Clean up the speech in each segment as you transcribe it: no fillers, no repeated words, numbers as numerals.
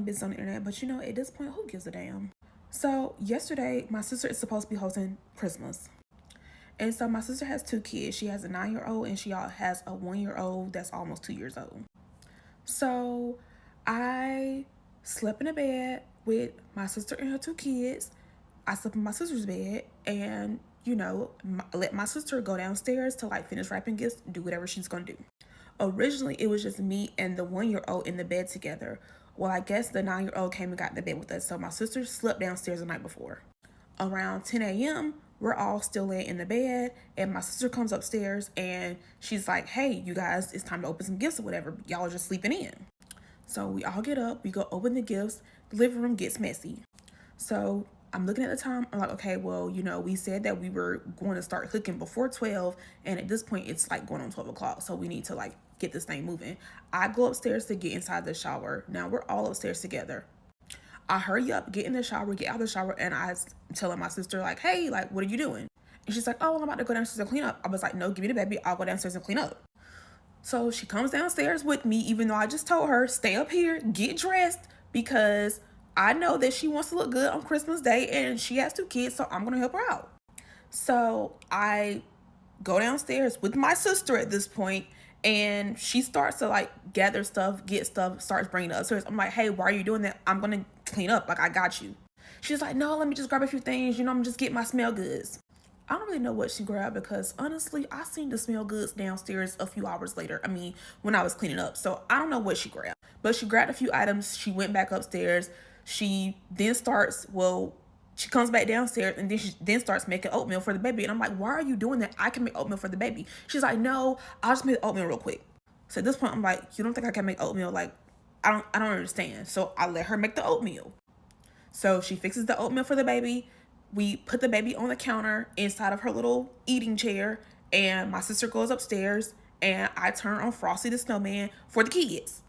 business on the internet, but you know, at this point, who gives a damn? So yesterday, my sister is supposed to be hosting Christmas. And so my sister has 2 kids. She has a 9-year-old and she has a 1-year-old that's almost 2 years old. So I slept in a bed with my sister and her 2 kids. I slept in my sister's bed and, you know, let my sister go downstairs to like finish wrapping gifts, do whatever she's gonna do. Originally, it was just me and the 1-year-old in the bed together. Well, I guess the 9-year-old came and got in the bed with us. So my sister slept downstairs the night before. Around 10 a.m., we're all still laying in the bed, and my sister comes upstairs and she's like, hey, you guys, it's time to open some gifts or whatever. Y'all are just sleeping in. So we all get up, we go open the gifts, the living room gets messy. So I'm looking at the time, I'm like, okay, well, you know, we said that we were going to start cooking before 12, and at this point, it's like going on 12 o'clock, so we need to like get this thing moving. I go upstairs to get inside the shower. Now we're all upstairs together. I hurry up, get in the shower, get out of the shower, and I'm telling my sister, like, hey, like, what are you doing? And she's like, oh, I'm about to go downstairs and clean up. I was like, no, give me the baby. I'll go downstairs and clean up. So she comes downstairs with me, even though I just told her, stay up here, get dressed, because I know that she wants to look good on Christmas Day, and she has 2 kids, so I'm going to help her out. So I go downstairs with my sister at this point, and she starts to like gather stuff, get stuff, starts bringing it upstairs. I'm like, hey, why are you doing that? I'm gonna clean up, like I got you. She's like, no, let me just grab a few things, you know, I'm just getting my smell goods. I don't really know what she grabbed because honestly, I seen the smell goods downstairs a few hours later. I mean, when I was cleaning up. So I don't know what she grabbed, but she grabbed a few items. She went back upstairs. She then she comes back downstairs and then she then starts making oatmeal for the baby. And I'm like, why are you doing that? I can make oatmeal for the baby. She's like, no, I'll just make oatmeal real quick. So at this point, I'm like, you don't think I can make oatmeal? Like, I don't understand. So I let her make the oatmeal. So she fixes the oatmeal for the baby. We put the baby on the counter inside of her little eating chair. And my sister goes upstairs and I turn on Frosty the Snowman for the kids.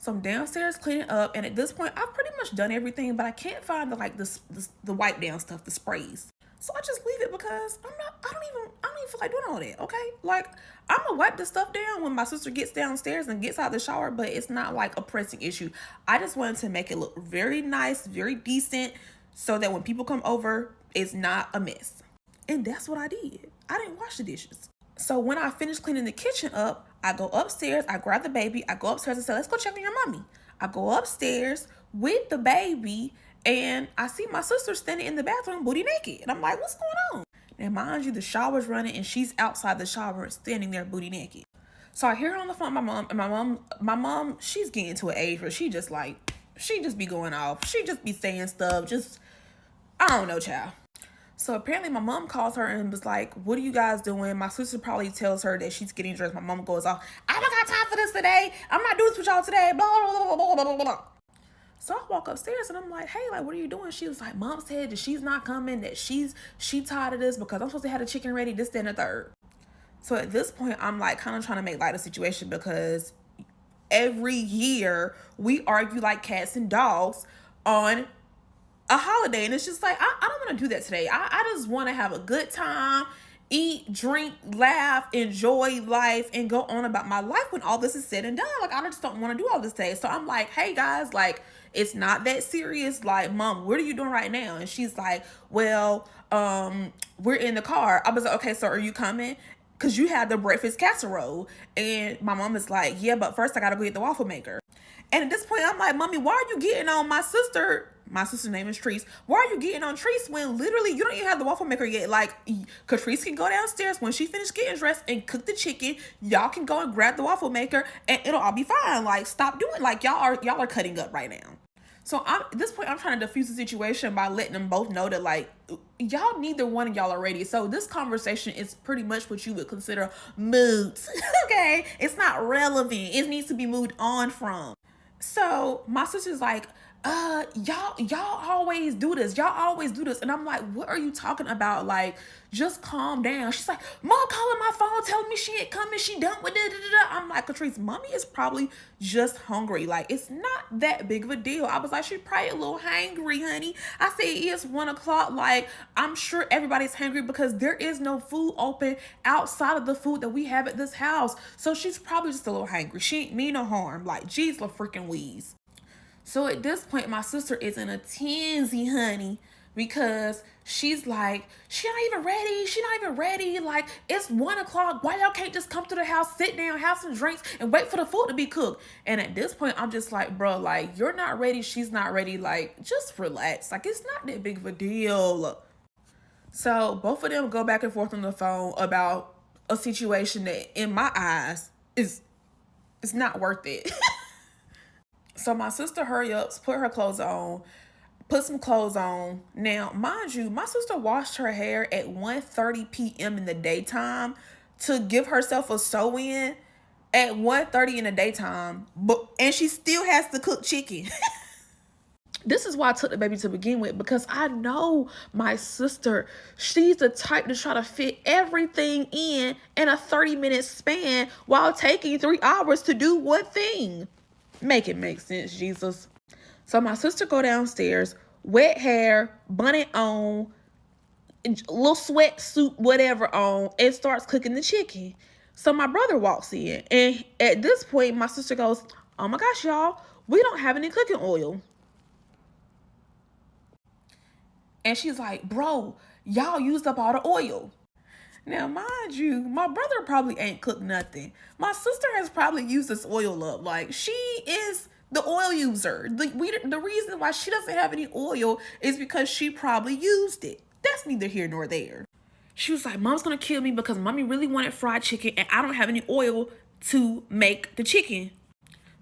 So I'm downstairs cleaning up, and at this point, I've pretty much done everything, but I can't find the wipe down stuff, the sprays. So I just leave it because I don't even feel like doing all that, okay? Like, I'm gonna wipe the stuff down when my sister gets downstairs and gets out of the shower, but it's not like a pressing issue. I just wanted to make it look very nice, very decent, so that when people come over, it's not a mess. And that's what I did. I didn't wash the dishes. So when I finished cleaning the kitchen up, I go upstairs, I grab the baby, I go upstairs and say, let's go check on your mommy. I go upstairs with the baby and I see my sister standing in the bathroom booty naked. And I'm like, what's going on? Now, mind you, the shower's running and she's outside the shower standing there booty naked. So I hear her on the phone, my mom, and my mom, she's getting to an age where she just be going off. She just be saying stuff, I don't know, child. So apparently my mom calls her and was like, what are you guys doing? My sister probably tells her that she's getting dressed. My mom goes off, I don't got time for this today. I'm not doing this with y'all today. Blah, blah, blah, blah, blah, blah. So I walk upstairs and I'm like, hey, like, what are you doing? She was like, mom said that she's not coming, that she tired of this because I'm supposed to have the chicken ready, this, that, and the third. So at this point, I'm like kind of trying to make light of the situation because every year we argue like cats and dogs on a holiday, and it's just like I don't want to do that today. I just want to have a good time, eat, drink, laugh, enjoy life, and go on about my life when all this is said and done. Like, I just don't want to do all this today. So I'm like, hey guys, like, it's not that serious. Like, mom, what are you doing right now? And she's like, well, we're in the car. I was like, okay, so are you coming? Because you had the breakfast casserole. And my mom is like, yeah, but first I gotta go get the waffle maker. And at this point, I'm like, mommy, why are you getting on my sister? My sister's name is Treese. Why are you getting on Treese when literally you don't even have the waffle maker yet? Like, Catrice can go downstairs when she finished getting dressed and cook the chicken. Y'all can go and grab the waffle maker and it'll all be fine. Like, stop doing, like, y'all are cutting up right now. So at this point, I'm trying to diffuse the situation by letting them both know that, like, y'all, neither one of y'all are ready. So this conversation is pretty much what you would consider moods. Okay? It's not relevant. It needs to be moved on from. So my sister's like, y'all always do this. Y'all always do this. And I'm like, what are you talking about? Like, just calm down. She's like, mom calling my phone telling me she ain't coming. She done with it. I'm like, Catrice, mommy is probably just hungry. Like, it's not that big of a deal. I was like, she's probably a little hangry, honey. I said, it's 1 o'clock. Like, I'm sure everybody's hungry because there is no food open outside of the food that we have at this house. So she's probably just a little hangry. She ain't mean no harm. Like, geez, la freaking wheeze. So at this point, my sister is in a tensy, honey, because she's like, she not even ready. She not even ready. Like, it's 1 o'clock. Why y'all can't just come to the house, sit down, have some drinks, and wait for the food to be cooked? And at this point, I'm just like, bro, like, you're not ready. She's not ready. Like, just relax. Like, it's not that big of a deal. So both of them go back and forth on the phone about a situation that, in my eyes, is it's not worth it. So my sister hurry ups, put her clothes on, put some clothes on. Now, mind you, my sister washed her hair at 1:30 p.m. in the daytime to give herself a sew-in at 1:30 in the daytime, and she still has to cook chicken. This is why I took the baby to begin with, because I know my sister, she's the type to try to fit everything in a 30-minute span while taking 3 hours to do one thing. Make it make sense, Jesus. So my sister go downstairs, wet hair, bonnet on, little sweatsuit, whatever on, and starts cooking the chicken. So my brother walks in, and at this point, my sister goes, "Oh my gosh, y'all, we don't have any cooking oil." And she's like, "Bro, y'all used up all the oil." Now, mind you, my brother probably ain't cooked nothing. My sister has probably used this oil up. Like, she is the oil user. The reason why she doesn't have any oil is because she probably used it. That's neither here nor there. She was like, "Mom's gonna kill me because mommy really wanted fried chicken and I don't have any oil to make the chicken."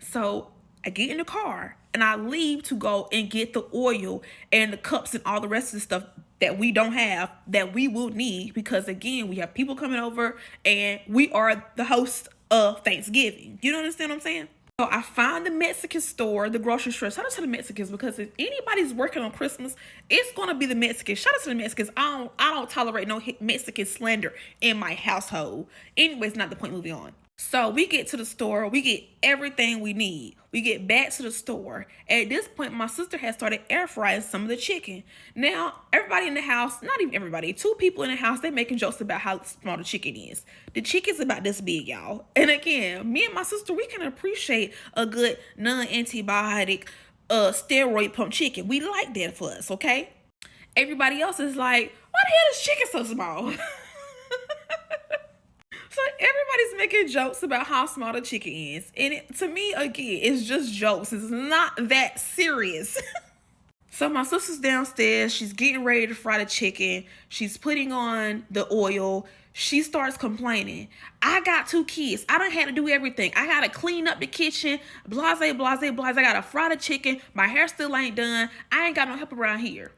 So I get in the car and I leave to go and get the oil and the cups and all the rest of the stuff that we don't have, that we will need, because again, we have people coming over and we are the host of Thanksgiving. You understand what I'm saying? So I find the Mexican store, the grocery store. Shout out to the Mexicans, because if anybody's working on Christmas, it's gonna be the Mexicans. Shout out to the Mexicans. I don't tolerate no Mexican slander in my household. Anyways, not the point. Moving on. So we get to the store, we get everything we need. We get back to the store. At this point, my sister has started air frying some of the chicken. Now, everybody in the house, not even everybody, 2 people in the house, they making jokes about how small the chicken is. The chicken's about this big, y'all. And again, me and my sister, we can appreciate a good non-antibiotic steroid pump chicken. We like that for us, okay? Everybody else is like, why the hell is chicken so small? So everybody's making jokes about how small the chicken is. And to me, again, it's just jokes. It's not that serious. So my sister's downstairs. She's getting ready to fry the chicken. She's putting on the oil. She starts complaining. "I got 2 kids. I done had to do everything. I got to clean up the kitchen. Blase, blase, blase. I got to fry the chicken. My hair still ain't done. I ain't got no help around here."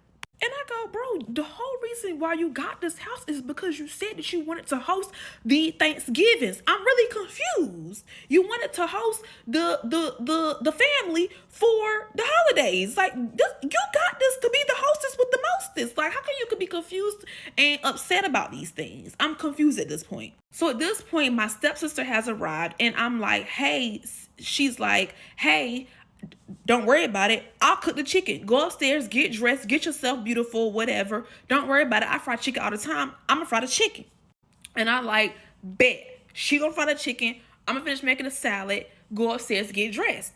And I go, "Bro, the whole reason why you got this house is because you said that you wanted to host the Thanksgivings. I'm really confused. You wanted to host the family for the holidays. Like, this, you got this to be the hostess with the mostest. Like, how come you could be confused and upset about these things?" I'm confused at this point. So at this point, my stepsister has arrived, and I'm like, "Hey," she's like, "Hey, don't worry about it. I'll cook the chicken. Go upstairs, get dressed, get yourself beautiful, whatever. Don't worry about it. I fry chicken all the time. I'm gonna fry the chicken." And I like, bet. She gonna fry the chicken. I'm gonna finish making a salad, go upstairs, get dressed.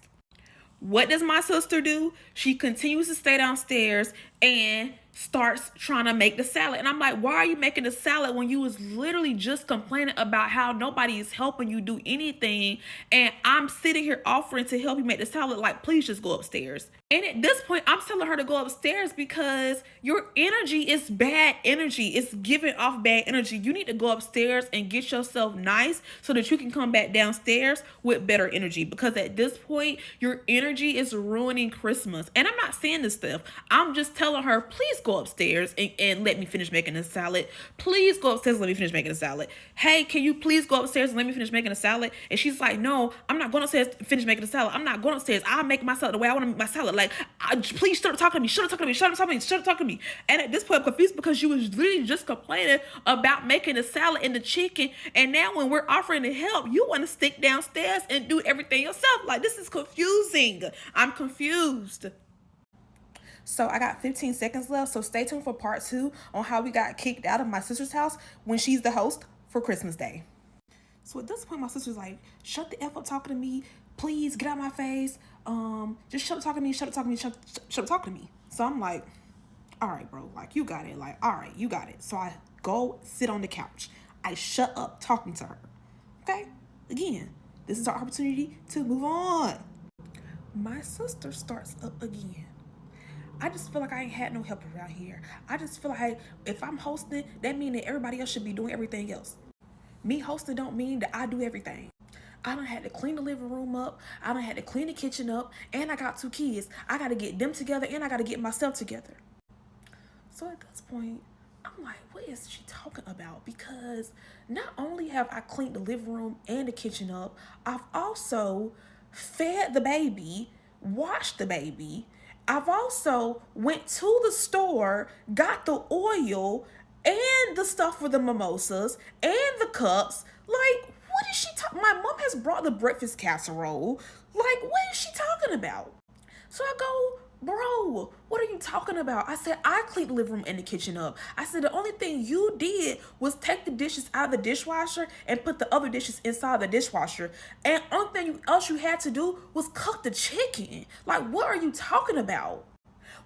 What does my sister do? She continues to stay downstairs and starts trying to make the salad. And I'm like, "Why are you making the salad when you was literally just complaining about how nobody is helping you do anything? And I'm sitting here offering to help you make the salad. Like, please just go upstairs." And at this point, I'm telling her to go upstairs because your energy is bad energy. It's giving off bad energy. You need to go upstairs and get yourself nice so that you can come back downstairs with better energy. Because at this point, your energy is ruining Christmas. And I'm not saying this stuff. I'm just telling her, please go upstairs and let me finish making the salad. Please go upstairs and let me finish making the salad. Hey, can you please go upstairs and let me finish making the salad? And she's like, "No, I'm not going upstairs to finish making the salad. I'm not going upstairs. I'll make my salad the way I want to make my salad. Like, please stop talking to me. Shut up talking to me. Shut up talking to me. Shut up talking to me." And at this point, I'm confused because you was really just complaining about making the salad and the chicken. And now when we're offering to help, you want to stick downstairs and do everything yourself. Like, this is confusing. I'm confused. So I got 15 seconds left. So stay tuned for part 2 on how we got kicked out of my sister's house when she's the host for Christmas Day. So at this point, my sister's like, "Shut the F up talking to me. please get out my face. Just shut up talking to me, shut up talking to me, shut up talking to me. So I'm like, all right, bro, like, you got it. Like, all right, you got it. So I go sit on the couch. I shut up talking to her. Okay? Again, this is our opportunity to move on. My sister starts up again. I just feel like I ain't had no help around here. I just feel like if I'm hosting, that means that everybody else should be doing everything else. Me hosting don't mean that I do everything. I done had to clean the living room up. I done had to clean the kitchen up. And I got 2 kids. I got to get them together and I got to get myself together. So at this point, I'm like, what is she talking about? Because not only have I cleaned the living room and the kitchen up, I've also fed the baby, washed the baby. I've also went to the store, got the oil and the stuff for the mimosas and the cups. Like, what is she talking? My mom has brought the breakfast casserole. Like, what is she talking about? So I go, bro, what are you talking about? I said, I cleaned the living room and the kitchen up. I said, the only thing you did was take the dishes out of the dishwasher and put the other dishes inside the dishwasher. And only thing else you had to do was cook the chicken. Like, what are you talking about?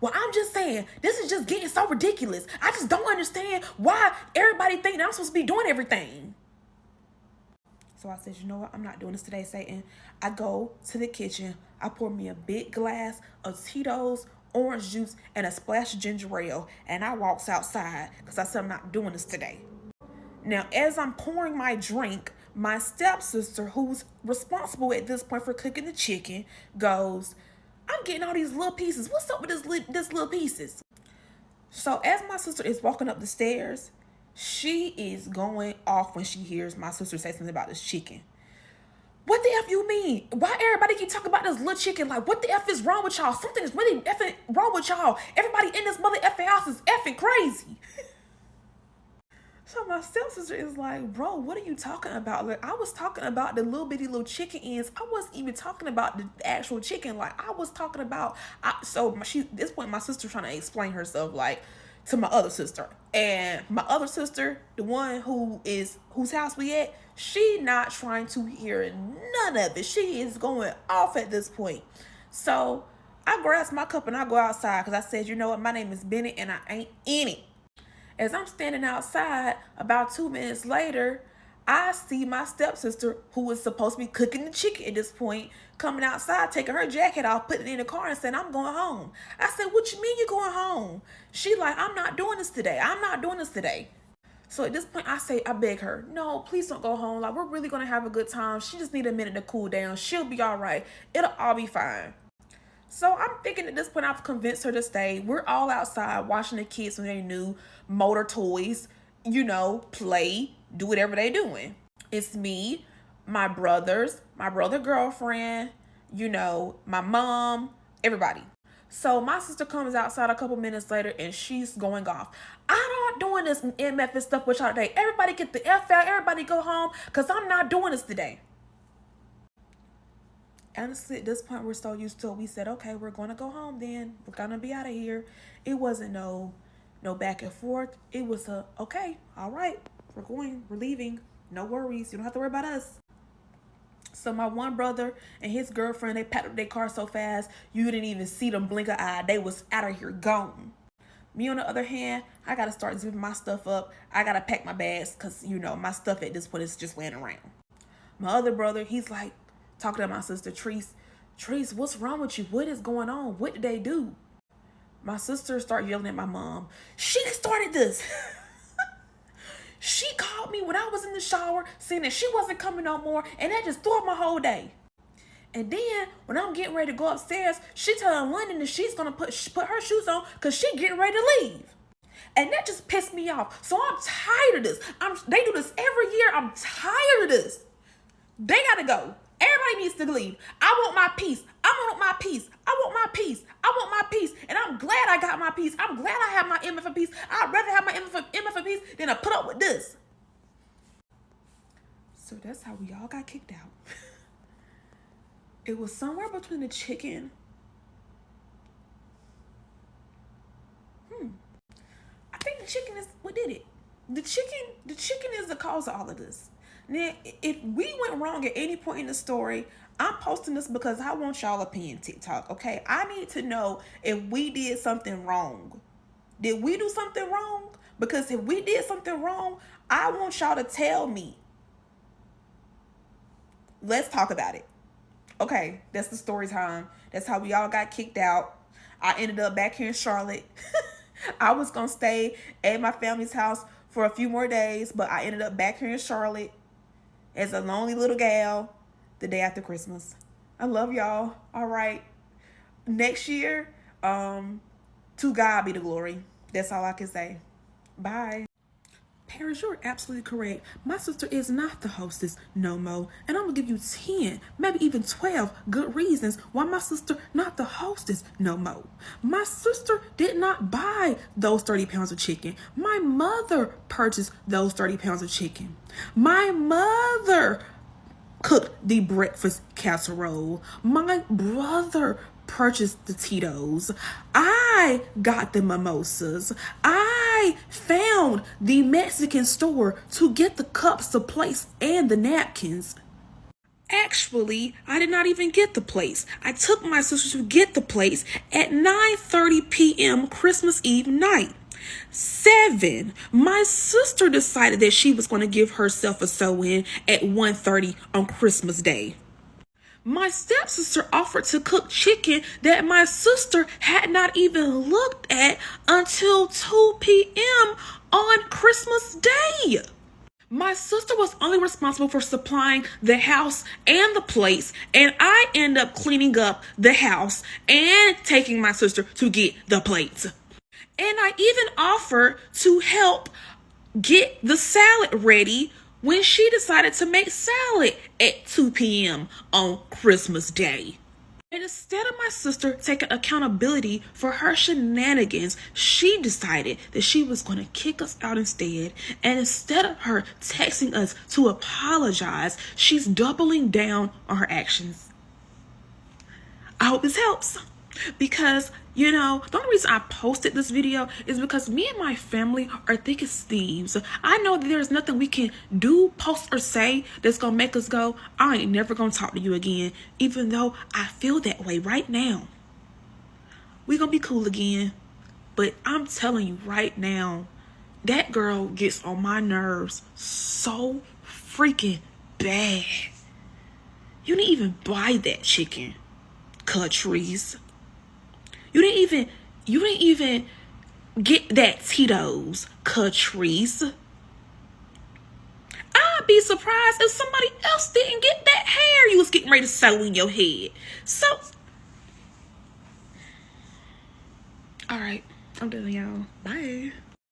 Well, I'm just saying, this is just getting so ridiculous. I just don't understand why everybody think that I'm supposed to be doing everything. So I said, you know what? I'm not doing this today, Satan. I go to the kitchen. I pour me a big glass of Tito's orange juice and a splash of ginger ale. And I walks outside because I said I'm not doing this today. Now, as I'm pouring my drink, my stepsister, who's responsible at this point for cooking the chicken, goes, I'm getting all these little pieces. What's up with this little pieces? So as my sister is walking up the stairs, she is going off when she hears my sister say something about this chicken. What the F you mean? Why everybody keep talking about this little chicken? Like, what the F is wrong with y'all? Something is really effing wrong with y'all. Everybody in this mother effing house is effing crazy. So my stepsister is like, bro, what are you talking about? Like, I was talking about the little bitty little chicken ends. I wasn't even talking about the actual chicken. Like, I was talking about, this point, my sister trying to explain herself, like, to my other sister. And my other sister, the one whose house we at, she not trying to hear none of it. She is going off at this point. So I grasp my cup and I go outside because I said, you know what, my name is Bennett and I ain't in it. As I'm standing outside, about 2 minutes later, I see my stepsister, who was supposed to be cooking the chicken at this point, coming outside, taking her jacket off, putting it in the car and saying, I'm going home. I said, what you mean you going home? She like, I'm not doing this today. I'm not doing this today. So at this point, I beg her, no, please don't go home. Like, we're really going to have a good time. She just need a minute to cool down. She'll be all right. It'll all be fine. So I'm thinking at this point, I've convinced her to stay. We're all outside watching the kids when they new motor toys, play, do whatever they doing. It's me, my brother girlfriend, my mom, everybody. So my sister comes outside a couple minutes later and she's going off. I'm not doing this MF and stuff with y'all today. Everybody get the F out. Everybody go home because I'm not doing this today. Honestly, at this point, we're so used to it. We said, okay, we're going to go home then. We're going to be out of here. It wasn't no back and forth. It was okay, all right, we're leaving. No worries. You don't have to worry about us. So my one brother and his girlfriend, they packed up their car so fast, you didn't even see them blink an eye. They was out of here gone. Me, on the other hand, I got to start zipping my stuff up. I got to pack my bags because, my stuff at this point is just laying around. My other brother, he's like, talking to my sister, Treese, what's wrong with you? What is going on? What did they do? My sister started yelling at my mom. She started this. She called me when I was in the shower saying that she wasn't coming no more, and that just threw up my whole day. And then when I'm getting ready to go upstairs, she telling London that she's gonna put her shoes on because she getting ready to leave. And that just pissed me off. So I'm tired of this. They do this every year. I'm tired of this. They gotta go. Everybody needs to leave. I want my peace. I want my peace. I want my peace. I want my peace. And I'm glad I got my peace. I'm glad I have my MF peace. I'd rather have my MF peace than to put up with this. So that's how we all got kicked out. It was somewhere between the chicken. I think the chicken is what did it. The chicken is the cause of all of this. Now, if we went wrong at any point in the story, I'm posting this because I want y'all opinion TikTok, okay? I need to know if we did something wrong. Did we do something wrong? Because if we did something wrong, I want y'all to tell me. Let's talk about it. Okay, that's the story time. That's how we all got kicked out. I ended up back here in Charlotte. I was going to stay at my family's house for a few more days, but I ended up back here in Charlotte as a lonely little gal the day after Christmas. I love y'all. All right. Next year, to God be the glory. That's all I can say. Bye. Parents, you're absolutely correct. My sister is not the hostess no more. And I'm going to give you 10, maybe even 12 good reasons why my sister not the hostess no more. My sister did not buy those 30 pounds of chicken. My mother purchased those 30 pounds of chicken. My mother cooked the breakfast casserole. My brother purchased the Tito's. I got the mimosas. I found the Mexican store to get the cups, the plates, and the napkins. Actually, I did not even get the plates. I took my sister to get the plates at 9:30 p.m. Christmas Eve night. 7. My sister decided that she was going to give herself a sew-in at 1:30 on Christmas Day. My stepsister offered to cook chicken that my sister had not even looked at until 2 p.m. on Christmas Day. My sister was only responsible for supplying the house and the plates, and I end up cleaning up the house and taking my sister to get the plates. And I even offered to help get the salad ready when she decided to make salad at 2 p.m. on Christmas Day. And instead of my sister taking accountability for her shenanigans, she decided that she was going to kick us out instead. And instead of her texting us to apologize, she's doubling down on her actions. I hope this helps. Because, the only reason I posted this video is because me and my family are thick as thieves. I know that there's nothing we can do, post, or say that's going to make us go, I ain't never going to talk to you again. Even though I feel that way right now. We going to be cool again. But I'm telling you right now, that girl gets on my nerves so freaking bad. You didn't even buy that chicken, Catrice. You didn't even get that Tito's, Catrice. I'd be surprised if somebody else didn't get that hair you was getting ready to sew in your head. So, all right, I'm done, y'all. Bye.